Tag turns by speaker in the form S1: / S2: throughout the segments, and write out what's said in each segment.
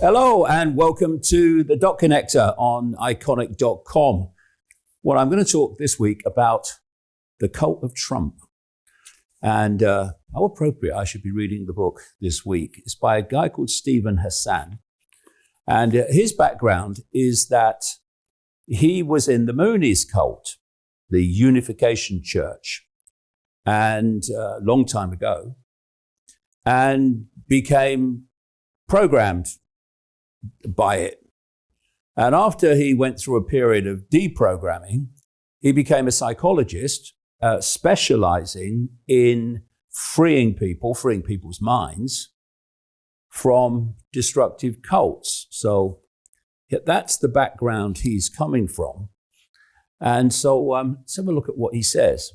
S1: Hello and welcome to the Dot Connector on iconic.com. Well, I'm going to talk this week about the cult of Trump. And how appropriate I should be reading the book this week. It's by a guy called Steven Hassan. And his background is that he was in the Moonies cult, the Unification Church, and a long time ago, and became programmed by it. And after he went through a period of deprogramming, he became a psychologist specializing in freeing people's minds from destructive cults. So that's the background he's coming from. And so let's have a look at what he says.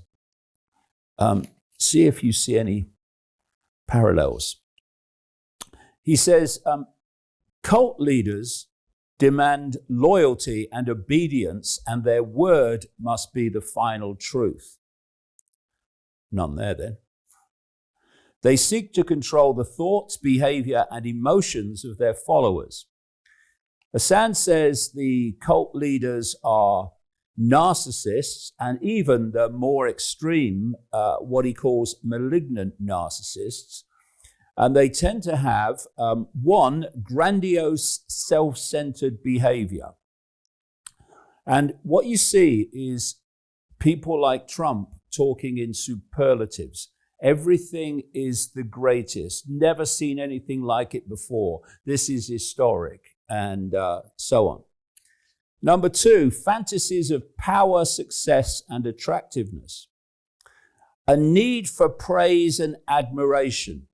S1: See if you see any parallels. He says, cult leaders demand loyalty and obedience, and their word must be the final truth. None there then. They seek to control the thoughts, behavior, and emotions of their followers. Hassan says the cult leaders are narcissists, and even the more extreme, what he calls malignant narcissists. And they tend to have one, grandiose, self-centered behavior. And what you see is people like Trump talking in superlatives. Everything is the greatest. Never seen anything like it before. This is historic, and so on. Number two, fantasies of power, success, and attractiveness. A need for praise and admiration.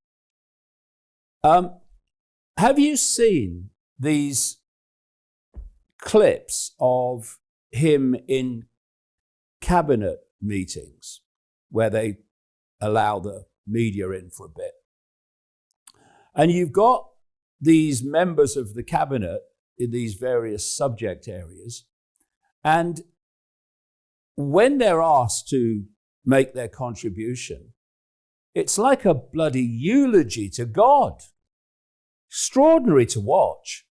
S1: Have you seen these clips of him in cabinet meetings where they allow the media in for a bit? And you've got these members of the cabinet in these various subject areas, and when they're asked to make their contribution, it's like a bloody eulogy to God. Extraordinary to watch.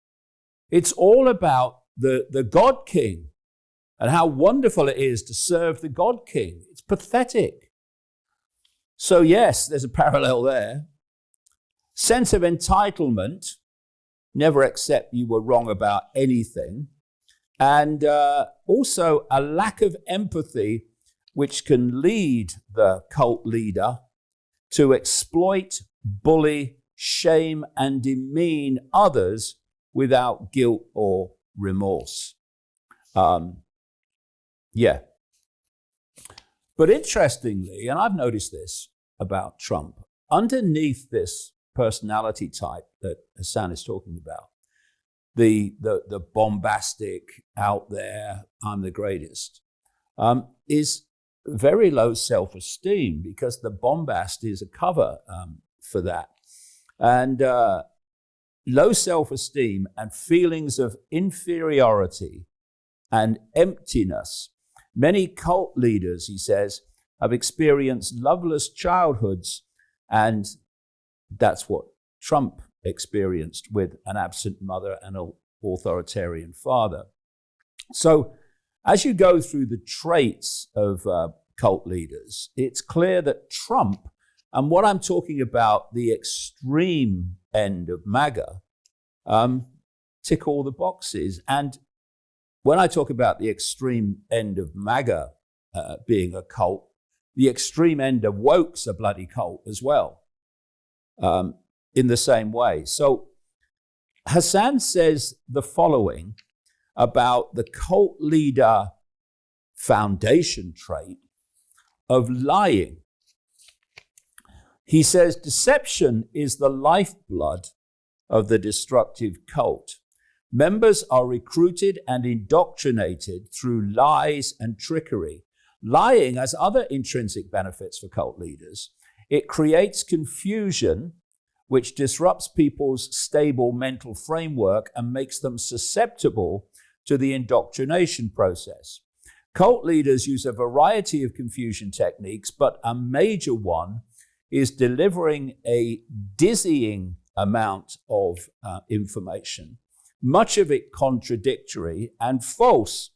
S1: It's all about the God King and how wonderful it is to serve the God King. It's pathetic. So yes, there's a parallel there. Sense of entitlement, never accept you were wrong about anything. And also a lack of empathy, which can lead the cult leader to exploit, bully, shame, and demean others without guilt or remorse. But interestingly, and I've noticed this about Trump, underneath this personality type that Hassan is talking about, the bombastic, out there, I'm the greatest, is very low self-esteem, because the bombast is a cover for that. And low self-esteem and feelings of inferiority and emptiness. Many cult leaders, he says, have experienced loveless childhoods, and that's what Trump experienced with an absent mother and an authoritarian father. So as you go through the traits of cult leaders, it's clear that Trump, and what I'm talking about, the extreme end of MAGA, tick all the boxes. And when I talk about the extreme end of MAGA being a cult, the extreme end of woke's a bloody cult as well, in the same way. So Hassan says the following about the cult leader foundation trait of lying. He says, deception is the lifeblood of the destructive cult. Members are recruited and indoctrinated through lies and trickery. Lying has other intrinsic benefits for cult leaders. It creates confusion, which disrupts people's stable mental framework and makes them susceptible to the indoctrination process. Cult leaders use a variety of confusion techniques, but a major one is delivering a dizzying amount of information, much of it contradictory and false.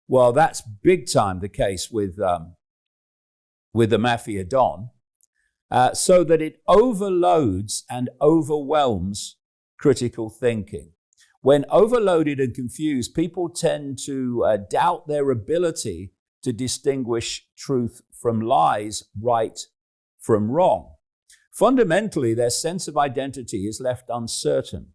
S1: Well, that's big time the case with the Mafia Don, so that it overloads and overwhelms critical thinking. When overloaded and confused, people tend to doubt their ability to distinguish truth from lies, right from wrong. Fundamentally, their sense of identity is left uncertain,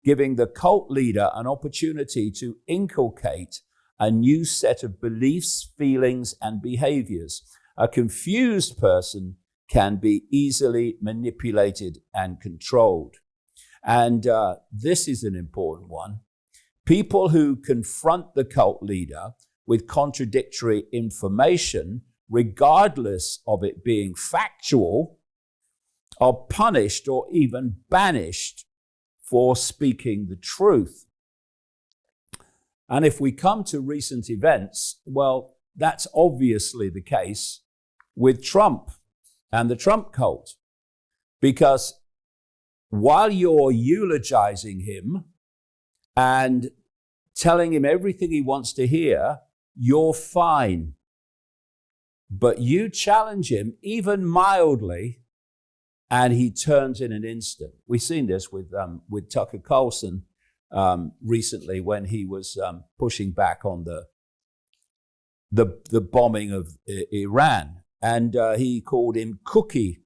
S1: giving the cult leader an opportunity to inculcate a new set of beliefs, feelings, and behaviors. A confused person can be easily manipulated and controlled. And this is an important one. People who confront the cult leader with contradictory information, regardless of it being factual, are punished or even banished for speaking the truth. And if we come to recent events, well, that's obviously the case with Trump and the Trump cult. Because while you're eulogizing him and telling him everything he wants to hear, you're fine. But you challenge him even mildly, and he turns in an instant. We've seen this with Tucker Carlson recently when he was pushing back on the bombing of Iran, and he called him cookie,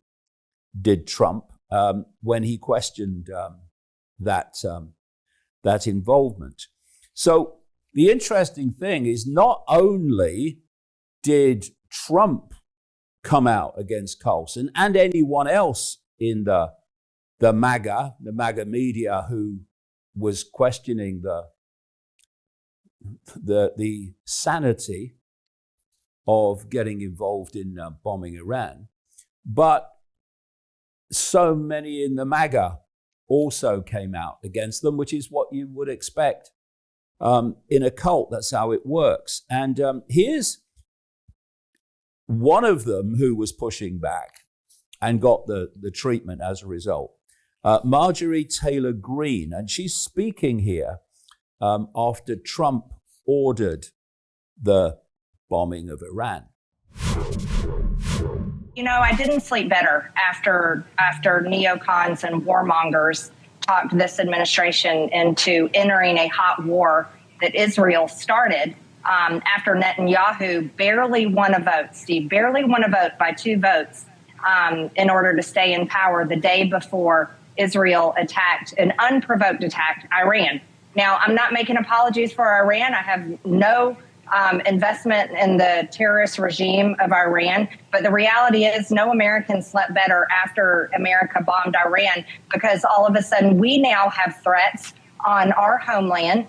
S1: did Trump, when he questioned that involvement. So the interesting thing is, not only did Trump come out against Carlson and anyone else in the MAGA media who was questioning the sanity of getting involved in bombing Iran, but so many in the MAGA also came out against them, which is what you would expect in a cult. That's how it works. And here's one of them who was pushing back and got the treatment as a result. Marjorie Taylor Greene, and she's speaking here after Trump ordered the bombing of Iran.
S2: You know, I didn't sleep better after neocons and warmongers talked this administration into entering a hot war that Israel started after Netanyahu barely won a vote, Steve, barely won a vote by 2 votes in order to stay in power the day before Israel attacked, an unprovoked attack, Iran. Now, I'm not making apologies for Iran. I have no investment in the terrorist regime of Iran. But the reality is no American slept better after America bombed Iran, because all of a sudden we now have threats on our homeland.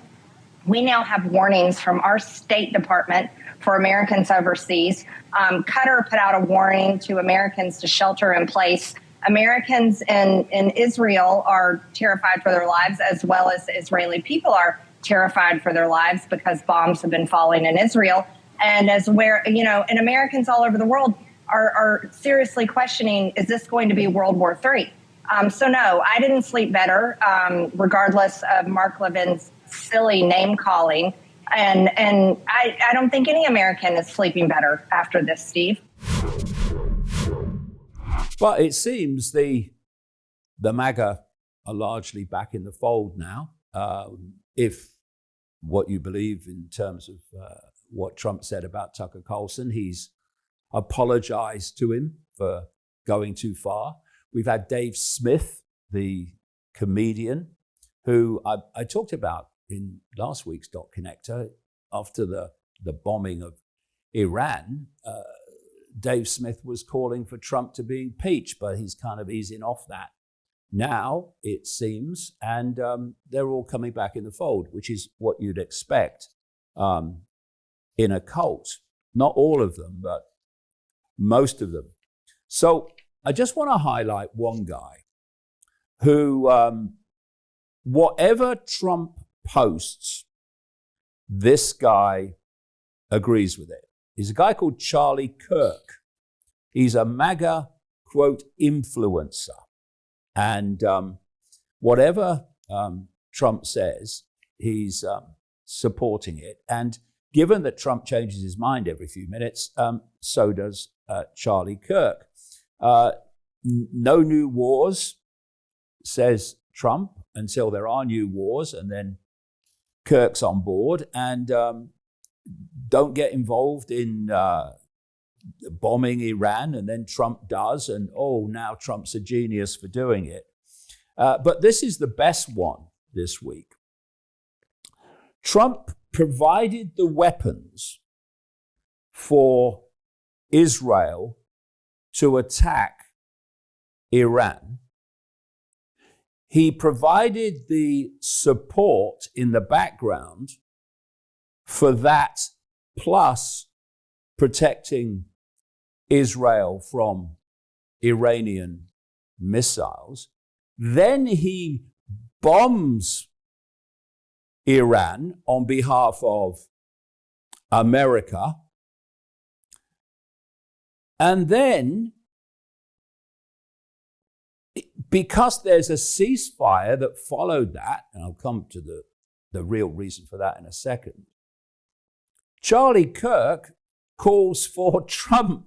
S2: We now have warnings from our State Department for Americans overseas. Qatar put out a warning to Americans to shelter in place. Americans in Israel are terrified for their lives, as well as the Israeli people are terrified for their lives because bombs have been falling in Israel. And and Americans all over the world are seriously questioning, is this going to be World War III? So no, I didn't sleep better, regardless of Mark Levin's silly name calling. And I don't think any American is sleeping better after this, Steve.
S1: But it seems the MAGA are largely back in the fold now. If what you believe in terms of what Trump said about Tucker Carlson, he's apologized to him for going too far. We've had Dave Smith, the comedian, who I talked about in last week's Dot Connector. After the bombing of Iran, Dave Smith was calling for Trump to be impeached, but he's kind of easing off that now, it seems, and they're all coming back in the fold, which is what you'd expect in a cult. Not all of them, but most of them. So I just want to highlight one guy who, whatever Trump posts, this guy agrees with it. He's a guy called Charlie Kirk. He's a MAGA, quote, influencer. And whatever Trump says, he's supporting it. And given that Trump changes his mind every few minutes, so does Charlie Kirk. No new wars, says Trump, until there are new wars, and then Kirk's on board. And don't get involved in bombing Iran, and then Trump does, and now Trump's a genius for doing it. But this is the best one this week. Trump provided the weapons for Israel to attack Iran. He provided the support in the background for that, plus protecting Israel from Iranian missiles. Then he bombs Iran on behalf of America. And then, because there's a ceasefire that followed that, and I'll come to the real reason for that in a second, Charlie Kirk calls for Trump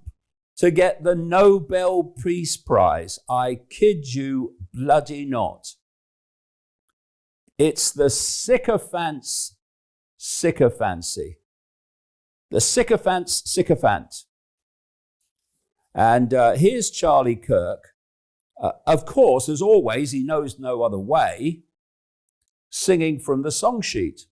S1: to get the Nobel Peace Prize. I kid you bloody not. It's the sycophant's sycophancy. The sycophant's sycophant. And here's Charlie Kirk. Of course, as always, he knows no other way, singing from the song sheet.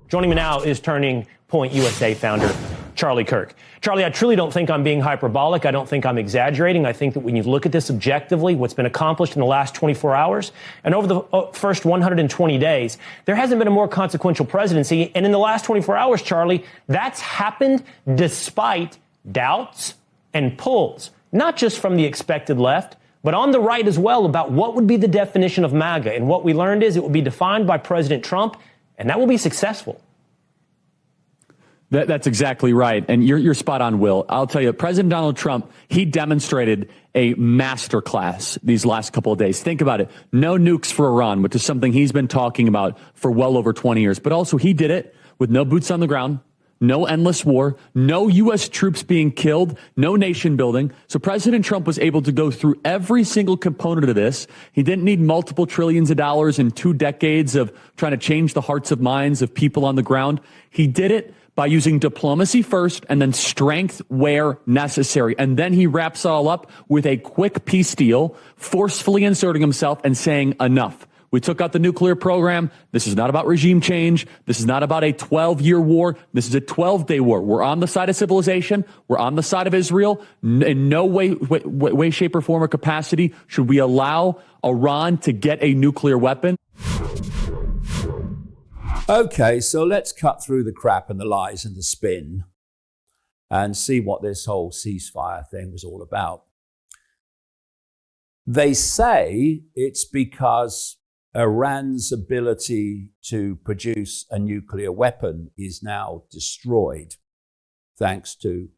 S3: Joining me now is Turning Point USA founder Charlie Kirk. Charlie, I truly don't think I'm being hyperbolic. I don't think I'm exaggerating. I think that when you look at this objectively, what's been accomplished in the last 24 hours and over the first 120 days, there hasn't been a more consequential presidency. And in the last 24 hours, Charlie, that's happened despite doubts and pulls, not just from the expected left, but on the right as well, about what would be the definition of MAGA. And what we learned is it will be defined by President Trump, and that will be successful.
S4: That's exactly right. And you're spot on, Will. I'll tell you, President Donald Trump, he demonstrated a masterclass these last couple of days. Think about it. No nukes for Iran, which is something he's been talking about for well over 20 years. But also he did it with no boots on the ground, no endless war, no U.S. troops being killed, no nation building. So President Trump was able to go through every single component of this. He didn't need multiple trillions of dollars in 2 decades of trying to change the hearts and minds of people on the ground. He did it by using diplomacy first and then strength where necessary. And then he wraps it all up with a quick peace deal, forcefully inserting himself and saying enough. We took out the nuclear program. This is not about regime change. This is not about a 12-year war. This is a 12-day war. We're on the side of civilization. We're on the side of Israel. In no way, shape, or form or capacity should we allow Iran to get a nuclear weapon.
S1: Okay, so let's cut through the crap and the lies and the spin and see what this whole ceasefire thing was all about. They say it's because Iran's ability to produce a nuclear weapon is now destroyed, thanks to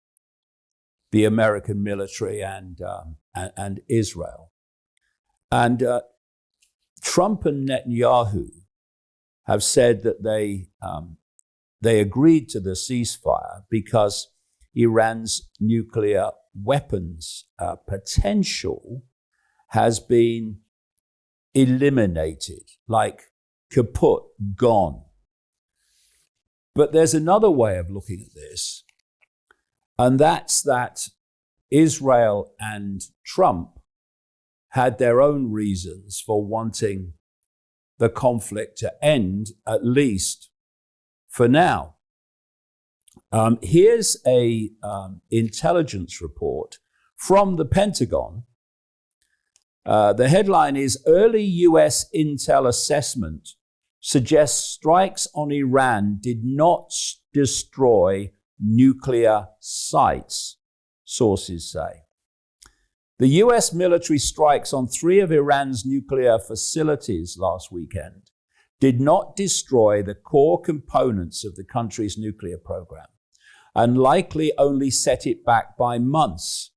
S1: the American military and Israel. And Trump and Netanyahu have said that they agreed to the ceasefire because Iran's nuclear weapons potential has been eliminated, like kaput, gone. But there's another way of looking at this, and that's that Israel and Trump had their own reasons for wanting the conflict to end, at least for now. Here's a intelligence report from the Pentagon. The headline is, early US intel assessment suggests strikes on Iran did not destroy nuclear sites, sources say. The US military strikes on 3 of Iran's nuclear facilities last weekend did not destroy the core components of the country's nuclear program and likely only set it back by months,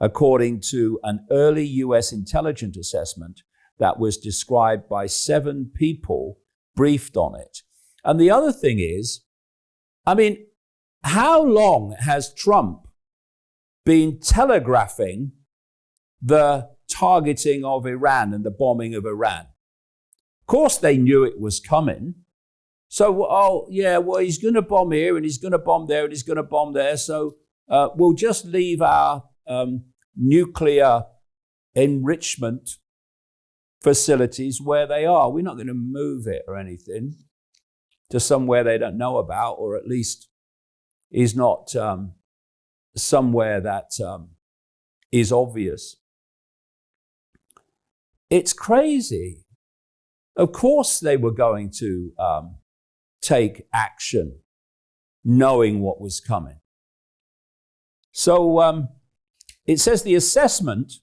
S1: according to an early US intelligence assessment that was described by 7 people briefed on it. And the other thing is, I mean, how long has Trump been telegraphing the targeting of Iran and the bombing of Iran? Of course, they knew it was coming. So, oh, yeah, well, he's going to bomb here and he's going to bomb there and he's going to bomb there. So we'll just leave our nuclear enrichment facilities where they are. We're not going to move it or anything to somewhere they don't know about, or at least is not somewhere that is obvious. It's crazy. Of course they were going to take action knowing what was coming. So it says the assessment,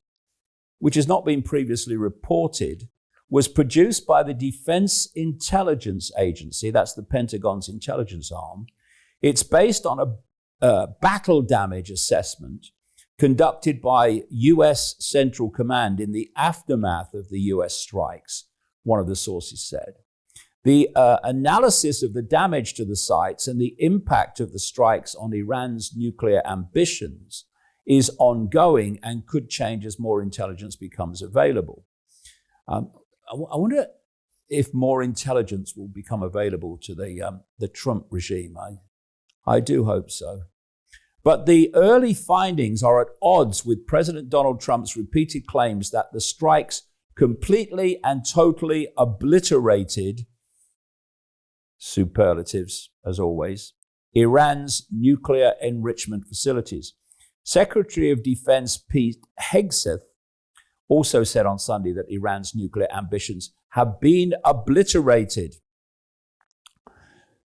S1: which has not been previously reported, was produced by the Defense Intelligence Agency. That's the Pentagon's intelligence arm. It's based on a battle damage assessment conducted by U.S. Central Command in the aftermath of the U.S. strikes, one of the sources said. The analysis of the damage to the sites and the impact of the strikes on Iran's nuclear ambitions is ongoing and could change as more intelligence becomes available. I wonder if more intelligence will become available to the Trump regime. I do hope so. But the early findings are at odds with President Donald Trump's repeated claims that the strikes completely and totally obliterated, superlatives as always, Iran's nuclear enrichment facilities. Secretary of Defense Pete Hegseth also said on Sunday that Iran's nuclear ambitions have been obliterated.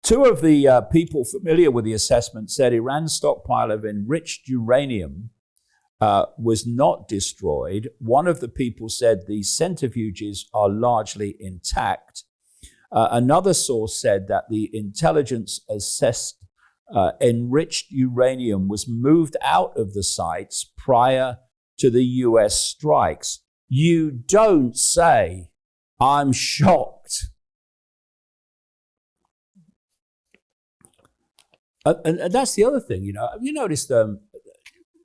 S1: 2 of the people familiar with the assessment said Iran's stockpile of enriched uranium was not destroyed. One of the people said the centrifuges are largely intact. Another source said that the intelligence assessed enriched uranium was moved out of the sites prior to the US strikes. You don't say. I'm shocked. And that's the other thing, Have you noticed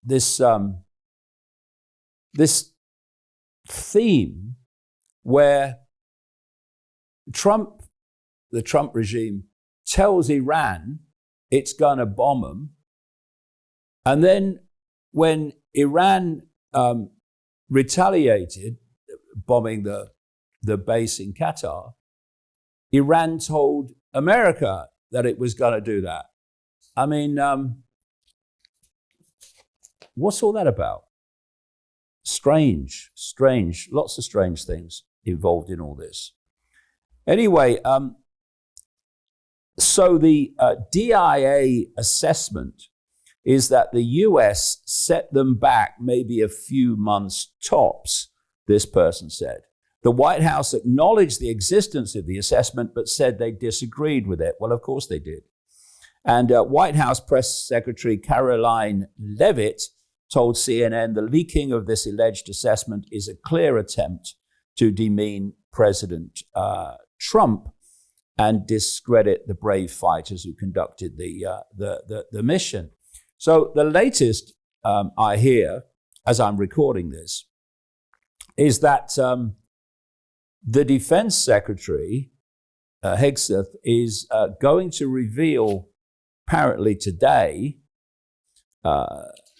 S1: this theme where the Trump regime tells Iran it's going to bomb them, and then when Iran retaliated, bombing the base in Qatar, Iran told America that it was going to do that. I mean, what's all that about? Strange, lots of strange things involved in all this. Anyway, so the DIA assessment is that the US set them back maybe a few months tops, this person said. The White House acknowledged the existence of the assessment, but said they disagreed with it. Well, of course they did. And White House Press Secretary Caroline Leavitt told CNN the leaking of this alleged assessment is a clear attempt to demean President Trump and discredit the brave fighters who conducted the mission. So the latest I hear, as I'm recording this, is that the Defense Secretary, Hegseth, is going to reveal, apparently today,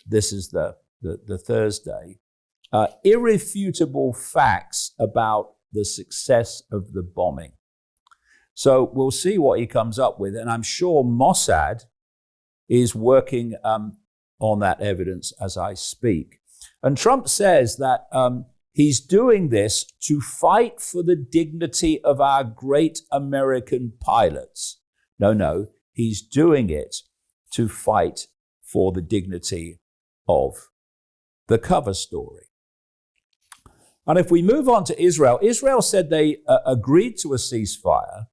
S1: this is the Thursday, irrefutable facts about the success of the bombing. So we'll see what he comes up with. And I'm sure Mossad is working on that evidence as I speak. And Trump says that he's doing this to fight for the dignity of our great American pilots. No, he's doing it to fight for the dignity of the cover story. And if we move on to Israel, Israel said they agreed to a ceasefire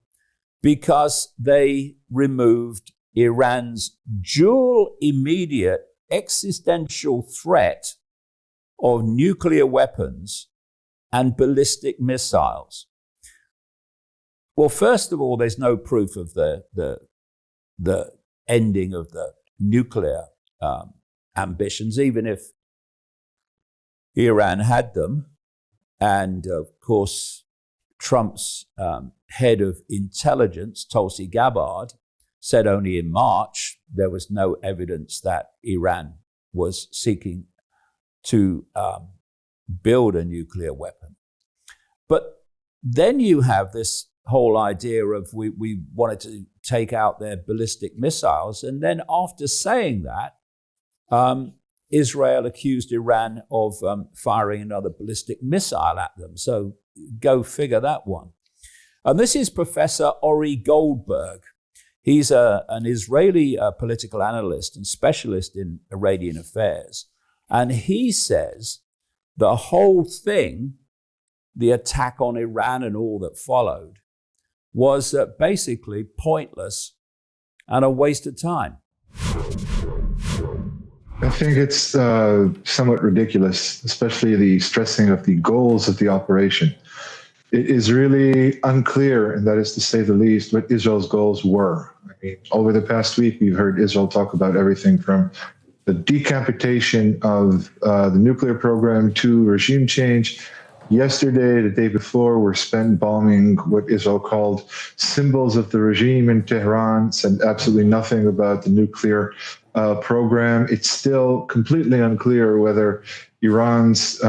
S1: because they removed Iran's dual immediate existential threat of nuclear weapons and ballistic missiles. Well, first of all, there's no proof of the ending of the nuclear ambitions, even if Iran had them. And of course, Trump's head of intelligence, Tulsi Gabbard, said only in March there was no evidence that Iran was seeking to build a nuclear weapon. But then you have this whole idea of we wanted to take out their ballistic missiles. And then after saying that, Israel accused Iran of firing another ballistic missile at them. So go figure that one. And this is Professor Ori Goldberg. He's an Israeli political analyst and specialist in Iranian affairs. And he says the whole thing, the attack on Iran and all that followed, was basically pointless and a waste of time.
S5: I think it's somewhat ridiculous, especially the stressing of the goals of the operation. It is really unclear, and that is to say the least, what Israel's goals were. I mean, over the past week, we've heard Israel talk about everything from the decapitation of the nuclear program to regime change. Yesterday, the day before, were spent bombing what Israel called symbols of the regime in Tehran, said absolutely nothing about the nuclear program. It's still completely unclear whether Iran's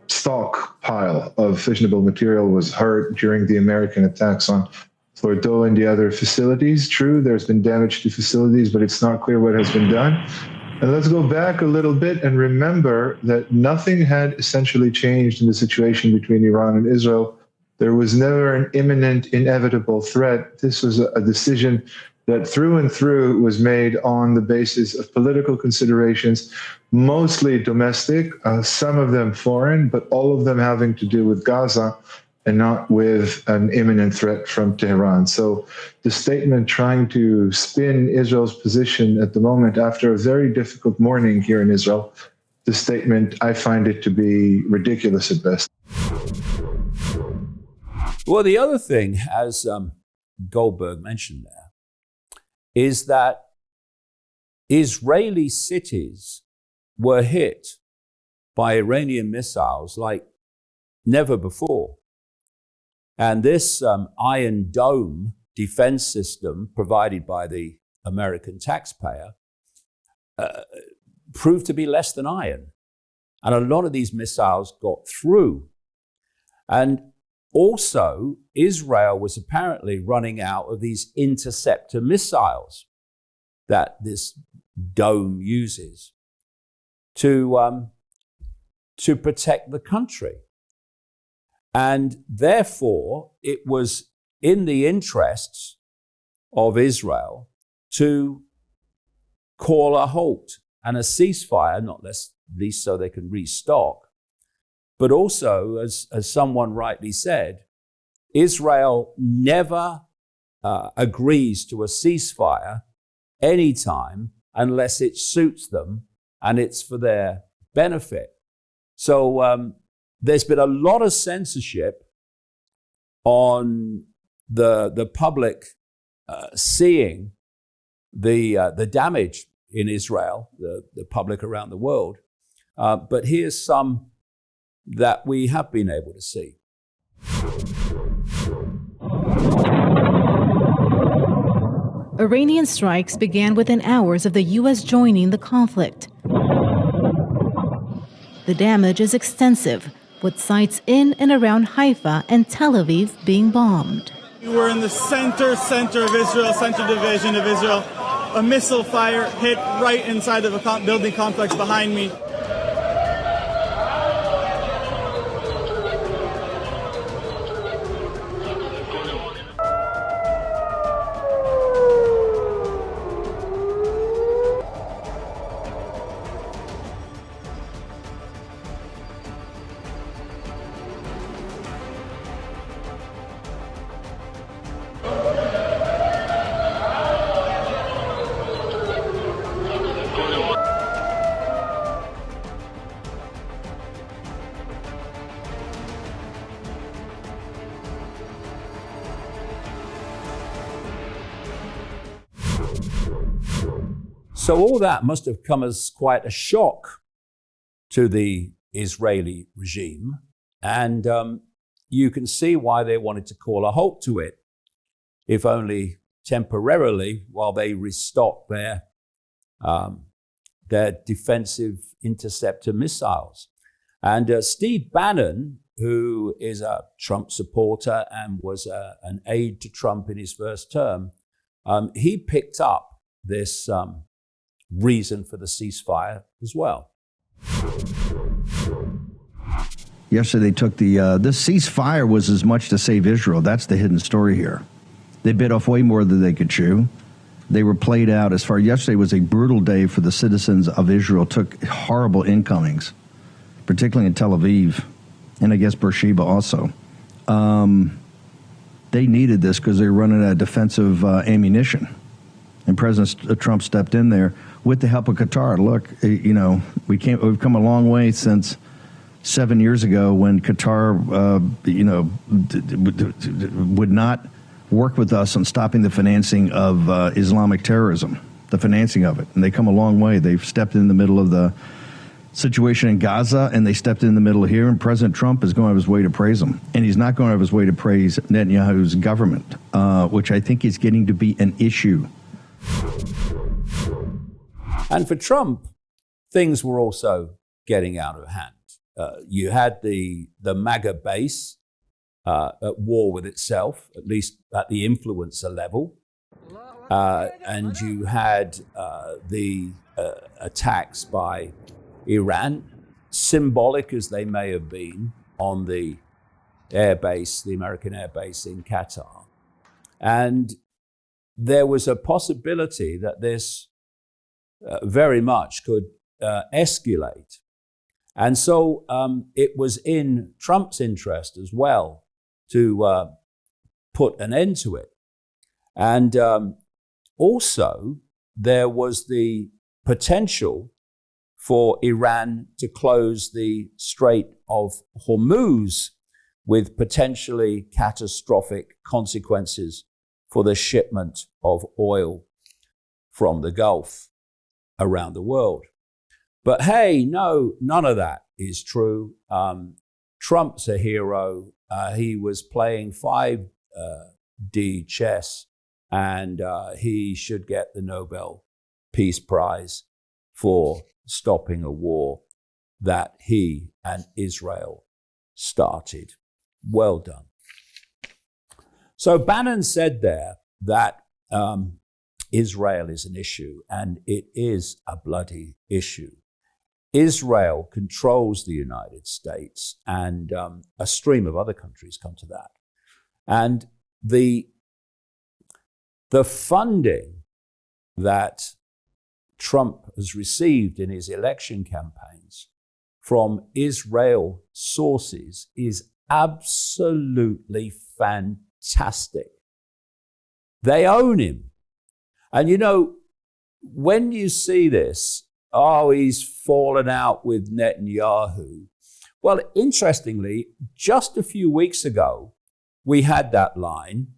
S5: stockpile of fissionable material was hurt during the American attacks on Fordow and the other facilities. True, there's been damage to facilities, but it's not clear what has been done. And let's go back a little bit and remember that nothing had essentially changed in the situation between Iran and Israel. There was never an imminent, inevitable threat. This was a decision that through and through was made on the basis of political considerations, mostly domestic, some of them foreign, but all of them having to do with Gaza and not with an imminent threat from Tehran. So the statement trying to spin Israel's position at the moment after a very difficult morning here in Israel, the statement, I find it to be ridiculous at best.
S1: Well, the other thing, as Goldberg mentioned there, is that Israeli cities were hit by Iranian missiles like never before. And this Iron Dome defense system provided by the American taxpayer proved to be less than iron. And a lot of these missiles got through. And also, Israel was apparently running out of these interceptor missiles that this dome uses to protect the country. And therefore, it was in the interests of Israel to call a halt and a ceasefire, not least so they can restock, but also, as someone rightly said, Israel never agrees to a ceasefire anytime unless it suits them and it's for their benefit. So there's been a lot of censorship on the public seeing the damage in Israel, the public around the world. But here's some that we have been able to see.
S6: Iranian strikes began within hours of the U.S. joining the conflict. The damage is extensive, with sites in and around Haifa and Tel Aviv being bombed.
S7: We were in the center of Israel, center division of Israel. A missile fire hit right inside of a building complex behind me.
S1: So all that must have come as quite a shock to the Israeli regime. And you can see why they wanted to call a halt to it, if only temporarily, while they restock their defensive interceptor missiles. And Steve Bannon, who is a Trump supporter and was an aide to Trump in his first term, he picked up this reason for the ceasefire as well.
S8: Yesterday they took this ceasefire was as much to save Israel. That's the hidden story here. They bit off way more than they could chew. They were played out as far. Yesterday was a brutal day for the citizens of Israel. Took horrible incomings, particularly in Tel Aviv, and I guess Beersheba also. They needed this because they were running out of defensive ammunition. And President Trump stepped in there with the help of Qatar. Look, we've come a long way since 7 years ago when Qatar, would not work with us on stopping the financing of Islamic terrorism, the financing of it. And they come a long way. They've stepped in the middle of the situation in Gaza, and they stepped in the middle here, and President Trump is going out of his way to praise them. And he's not going out of his way to praise Netanyahu's government, which I think is getting to be an issue.
S1: And for Trump, things were also getting out of hand. You had the MAGA base at war with itself, at least at the influencer level. And you had the attacks by Iran, symbolic as they may have been, on the airbase, the American airbase in Qatar. And there was a possibility that this very much could escalate. And so it was in Trump's interest as well to put an end to it. And also, there was the potential for Iran to close the Strait of Hormuz, with potentially catastrophic consequences for the shipment of oil from the Gulf around the world. But hey, no, none of that is true. Trump's a hero. He was playing 5D chess, and he should get the Nobel Peace Prize for stopping a war that he and Israel started. Well done. So Bannon said there that Israel is an issue, and it is a bloody issue. Israel controls the United States, and a stream of other countries come to that. And the funding that Trump has received in his election campaigns from Israel sources is absolutely fantastic. They own him. And you know, when you see this, oh, he's fallen out with Netanyahu. Well, interestingly, just a few weeks ago, we had that line.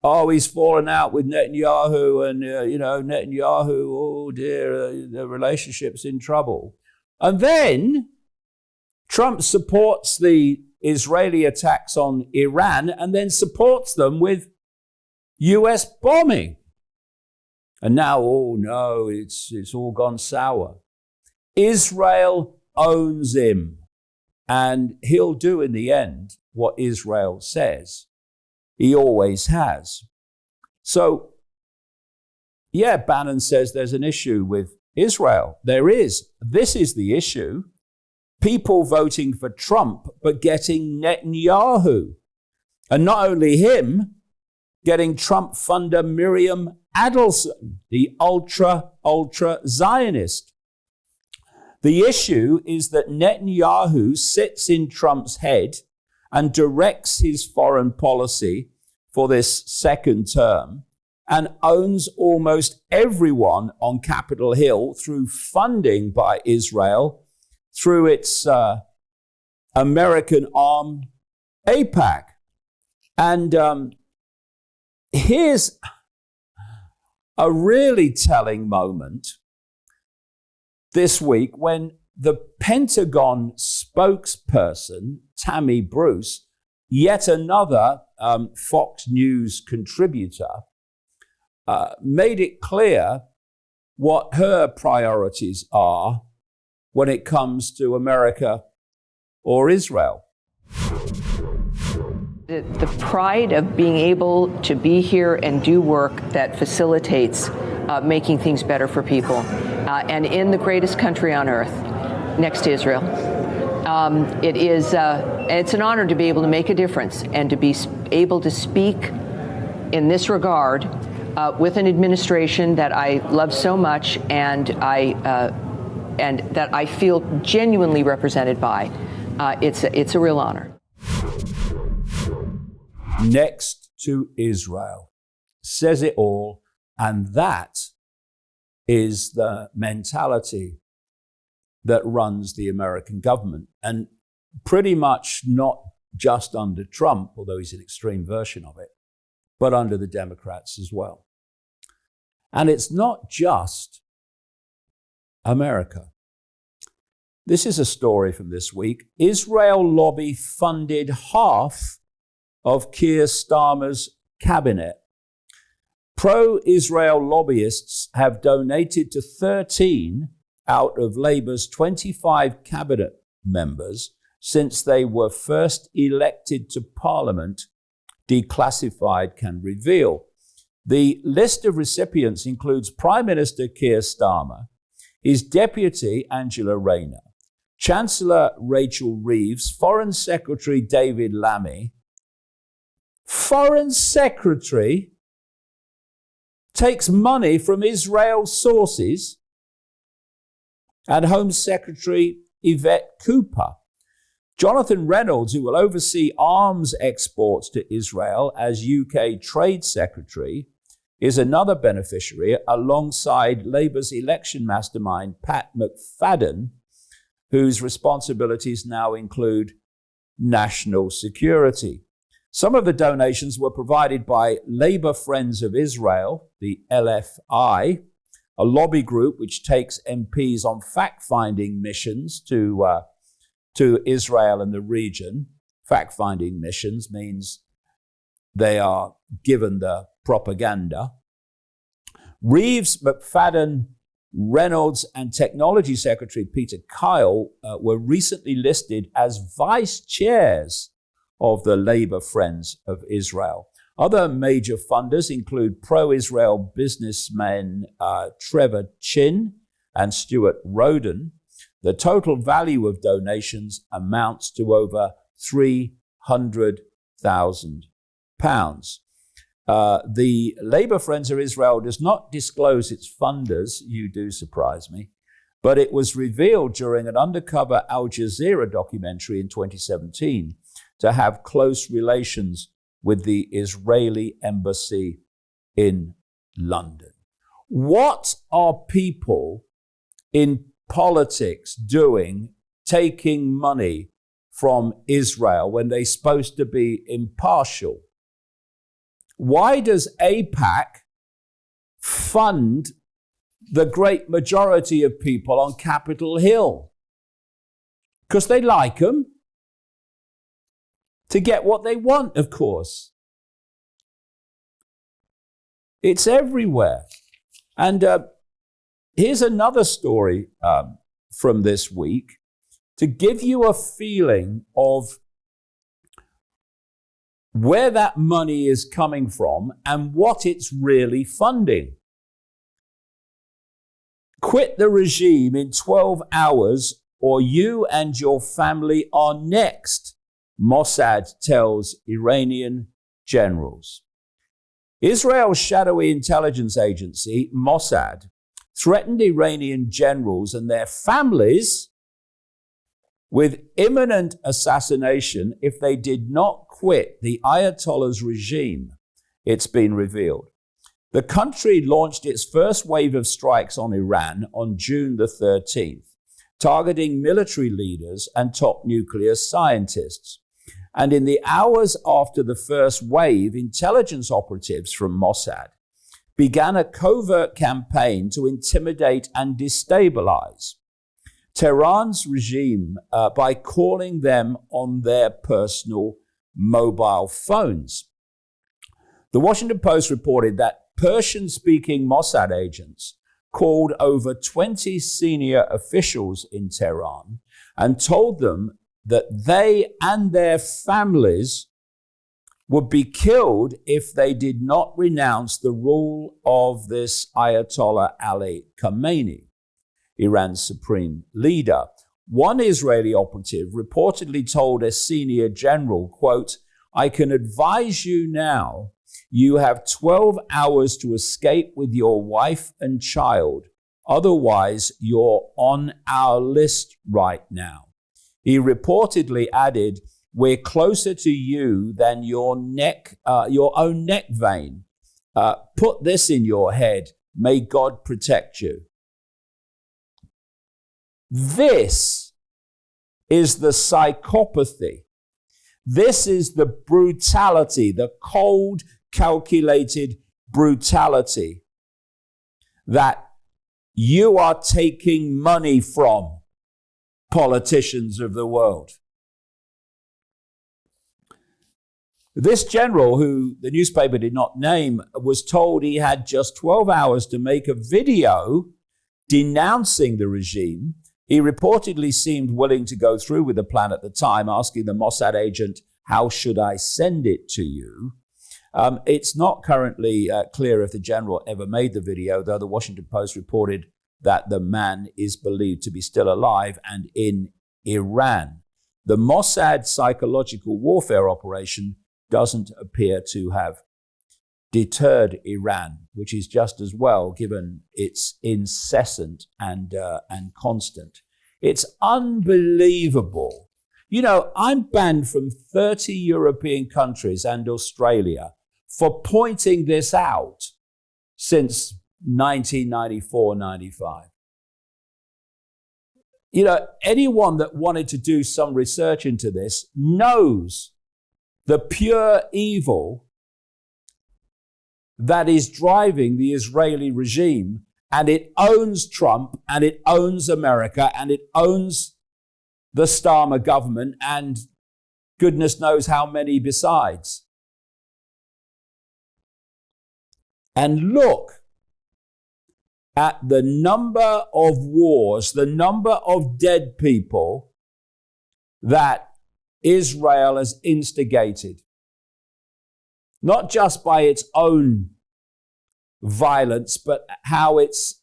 S1: Oh, he's fallen out with Netanyahu, and, Netanyahu, oh dear, the relationship's in trouble. And then Trump supports the Israeli attacks on Iran and then supports them with US bombing. And now, oh no, it's all gone sour. Israel owns him, and he'll do in the end what Israel says. He always has. So, yeah, Bannon says there's an issue with Israel. There is. This is the issue. People voting for Trump, but getting Netanyahu. And not only him, getting Trump funder Miriam Adelson, the ultra Zionist. The issue is that Netanyahu sits in Trump's head and directs his foreign policy for this second term, and owns almost everyone on Capitol Hill through funding by Israel through its American arm, AIPAC. And here's a really telling moment this week when the Pentagon spokesperson, Tammy Bruce, yet another Fox News contributor, made it clear what her priorities are when it comes to America or Israel.
S9: The pride of being able to be here and do work that facilitates making things better for people, and in the greatest country on earth, next to Israel. It's an honor to be able to make a difference and to be able to speak in this regard with an administration that I love so much and that I feel genuinely represented by. It's a real honor.
S1: Next to Israel says it all, and that is the mentality that runs the American government, and pretty much not just under Trump, although he's an extreme version of it, but under the Democrats as well. And it's not just America. This is a story from this week. Israel lobby funded half of Keir Starmer's cabinet. Pro-Israel lobbyists have donated to 13 out of Labour's 25 cabinet members since they were first elected to Parliament, Declassified can reveal. The list of recipients includes Prime Minister Keir Starmer, his deputy Angela Rayner, Chancellor Rachel Reeves, Foreign Secretary David Lammy. Foreign Secretary takes money from Israel's sources, and Home Secretary Yvette Cooper. Jonathan Reynolds, who will oversee arms exports to Israel as UK Trade Secretary, is another beneficiary alongside Labour's election mastermind Pat McFadden, whose responsibilities now include national security. Some of the donations were provided by Labour Friends of Israel, the LFI, a lobby group which takes MPs on fact-finding missions to Israel and the region. Fact-finding missions means they are given the propaganda. Reeves, McFadden, Reynolds, and Technology Secretary Peter Kyle were recently listed as vice chairs of the Labour Friends of Israel. Other major funders include pro-Israel businessmen Trevor Chin and Stuart Roden. The total value of donations amounts to over £300,000. The Labour Friends of Israel does not disclose its funders. You do surprise me. But it was revealed during an undercover Al Jazeera documentary in 2017 to have close relations with the Israeli embassy in London. What are people in politics doing taking money from Israel when they're supposed to be impartial? Why does AIPAC fund the great majority of people on Capitol Hill? Because they like them. To get what they want, of course. It's everywhere. And here's another story from this week to give you a feeling of where that money is coming from and what it's really funding. Quit the regime in 12 hours or you and your family are next, Mossad tells Iranian generals. Israel's shadowy intelligence agency, Mossad, threatened Iranian generals and their families with imminent assassination if they did not quit the Ayatollah's regime, it's been revealed. The country launched its first wave of strikes on Iran on June the 13th, targeting military leaders and top nuclear scientists. And in the hours after the first wave, intelligence operatives from Mossad began a covert campaign to intimidate and destabilize. Tehran's regime by calling them on their personal mobile phones. The Washington Post reported that Persian-speaking Mossad agents called over 20 senior officials in Tehran and told them that they and their families would be killed if they did not renounce the rule of this Ayatollah Ali Khamenei, Iran's supreme leader. One Israeli operative reportedly told a senior general, quote, "I can advise you now, you have 12 hours to escape with your wife and child. Otherwise, you're on our list right now." He reportedly added, "We're closer to you than your own neck vein. Put this in your head. May God protect you." This is the psychopathy. This is the brutality, the cold, calculated brutality that you are taking money from politicians of the world. This general, who the newspaper did not name, was told he had just 12 hours to make a video denouncing the regime. He reportedly seemed willing to go through with the plan at the time, asking the Mossad agent, "How should I send it to you?" It's not currently clear if the general ever made the video, though the Washington Post reported that the man is believed to be still alive and in Iran. The Mossad psychological warfare operation doesn't appear to have deterred Iran, which is just as well, given its incessant and constant. It's unbelievable. You know, I'm banned from 30 European countries and Australia for pointing this out since 1994-95. You know, anyone that wanted to do some research into this knows the pure evil that is driving the Israeli regime, and it owns Trump, and it owns America, and it owns the Starmer government, and goodness knows how many besides. And look at the number of wars, the number of dead people that Israel has instigated. Not just by its own violence, but how it's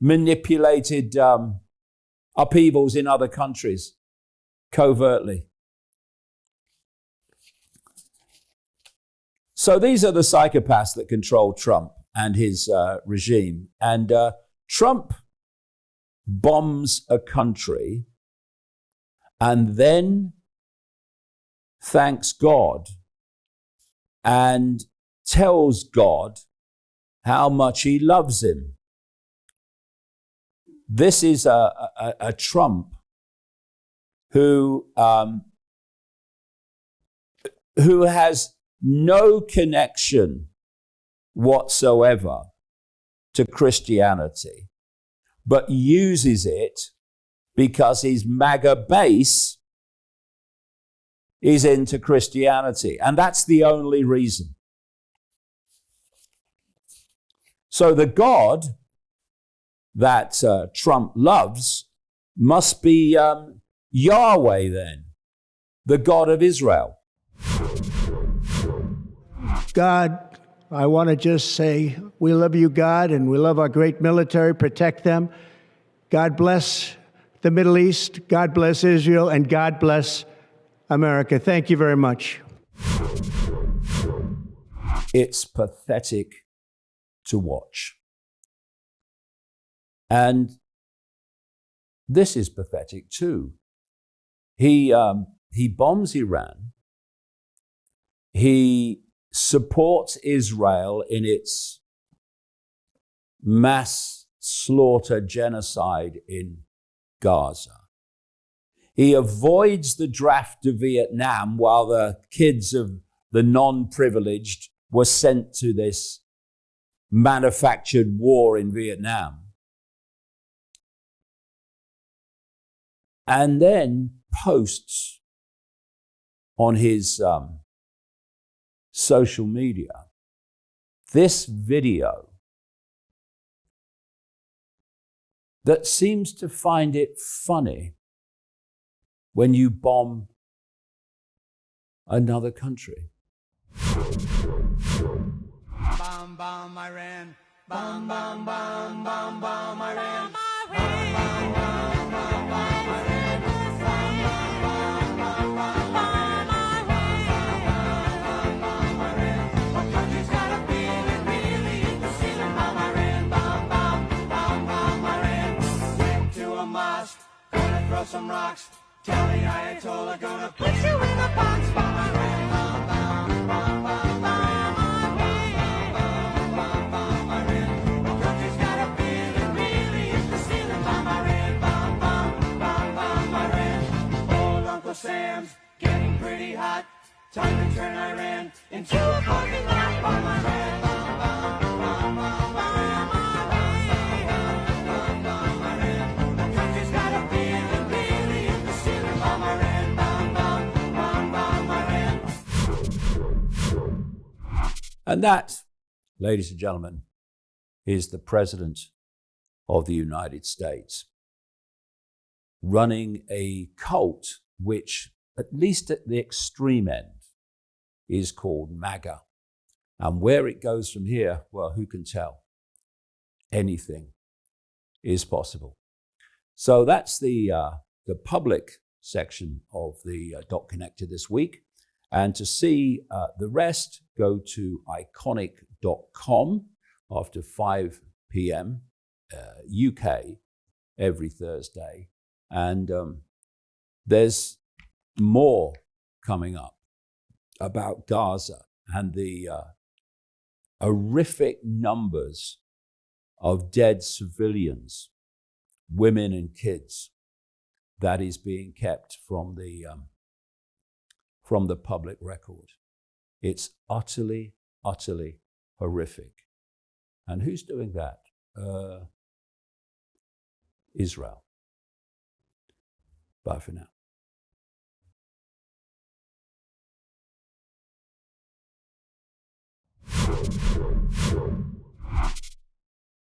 S1: manipulated upheavals in other countries covertly. So these are the psychopaths that control Trump and his regime. And Trump bombs a country and then thanks God and tells God how much he loves him. This is a Trump who has no connection whatsoever to Christianity, but uses it because his MAGA base is into Christianity. And that's the only reason. So the God that Trump loves must be Yahweh then, the God of Israel.
S10: God, I want to just say we love you, God, and we love our great military. Protect them. God bless the Middle East. God bless Israel. And God bless America. Thank you very much.
S1: It's pathetic to watch. And this is pathetic too. He bombs Iran. He supports Israel in its mass slaughter genocide in Gaza. He avoids the draft to Vietnam while the kids of the non-privileged were sent to this manufactured war in Vietnam. and then posts on his social media this video that seems to find it funny when you bomb another country.
S11: Bomb, bomb, Iran. Bomb, bomb, bomb, bomb, bomb, Iran. Bomb, bomb, bomb, bomb, bomb, Iran. Bomb, bomb, bomb, bomb, bomb, Iran. What country's got a feeling really hit the ceiling? Bomb, Iran. Bomb, bomb, bomb, bomb, Iran. Went to a mosque, gonna throw some rocks. Tell the Ayatollah, gonna put you in a box. Bomb, Iran. Bomb, bomb, bomb, bomb, bomb. Sam's getting pretty hot. Time to turn Iran into a parking lot. Bomb Iran, bomb, bomb, bomb, bomb, Iran. Bomb, bomb, Iran. The country's got a feeling really hit the ceiling. Bomb Iran, bomb, bomb, bomb, Iran.
S1: And that, ladies and gentlemen, is the President of the United States running a cult which, at least at the extreme end, is called MAGA. And where it goes from here, well, who can tell? Anything is possible. So that's the public section of the Dot Connected this week. And to see the rest, go to iconic.com after 5 p.m. UK every Thursday. And there's more coming up about Gaza and the horrific numbers of dead civilians, women and kids, that is being kept from the public record. It's utterly, utterly horrific. And who's doing that? Israel. Bye for now.